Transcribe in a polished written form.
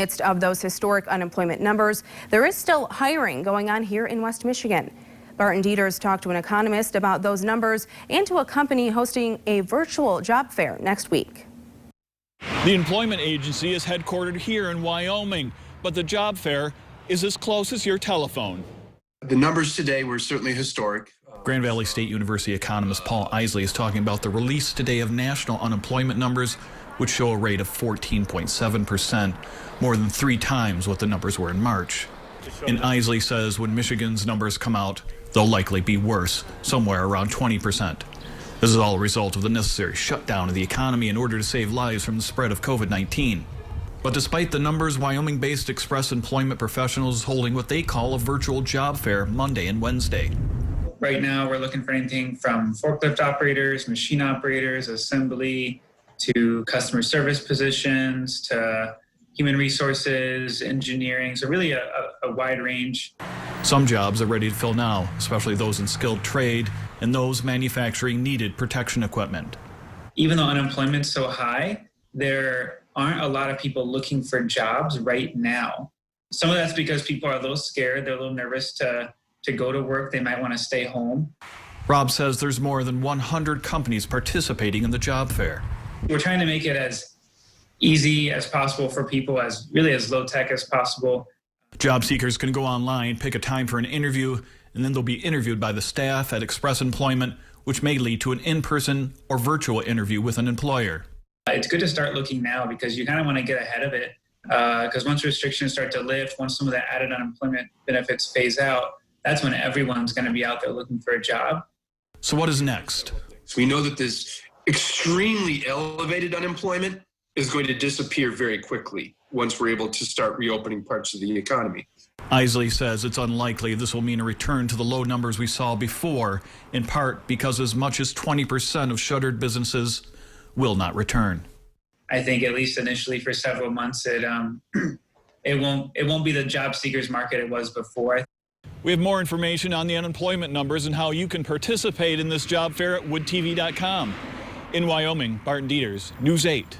midst of those historic unemployment numbers, there is still hiring going on here in West Michigan. Barton Dieters talked to an economist about those numbers and to a company hosting a virtual job fair next week. The employment agency is headquartered here in Wyoming, but the job fair is as close as your telephone. The numbers today were certainly historic. Grand Valley State University economist Paul Isley is talking about the release today of national unemployment numbers, which show a rate of 14.7%, more than 3 times what the numbers were in March. And Isley says when Michigan's numbers come out, they'll likely be worse, somewhere around 20%. This is all a result of the necessary shutdown of the economy in order to save lives from the spread of COVID-19. But despite the numbers, Wyoming-based Express Employment Professionals is holding what they call a virtual job fair Monday and Wednesday. Right now, we're looking for anything from forklift operators, machine operators, assembly, to customer service positions, to human resources, engineering, so really a wide range. Some jobs are ready to fill now, especially those in skilled trade and those manufacturing needed protection equipment. Even though unemployment's so high, there aren't a lot of people looking for jobs right now. Some of that's because people are a little scared, they're a little nervous to go to work, they might want to stay home. Rob says there's more than 100 companies participating in the job fair. We're trying to make it as easy as possible for people, as low tech as possible. Job seekers can go online, pick a time for an interview, and then they'll be interviewed by the staff at Express Employment, which may lead to an in-person or virtual interview with an employer. It's good to start looking now because you kind of want to get ahead of it, because once restrictions start to lift, once some of the added unemployment benefits phase out, that's when everyone's going to be out there looking for a job. So what is next? So we know that this extremely elevated unemployment is going to disappear very quickly once we're able to start reopening parts of the economy. Isley says it's unlikely this will mean a return to the low numbers we saw before, in part because as much as 20% of shuttered businesses will not return. I think at least initially for several months, it won't be the job seekers market it was before. We have more information on the unemployment numbers and how you can participate in this job fair at woodtv.com. In Wyoming, Barton Dieters, News 8.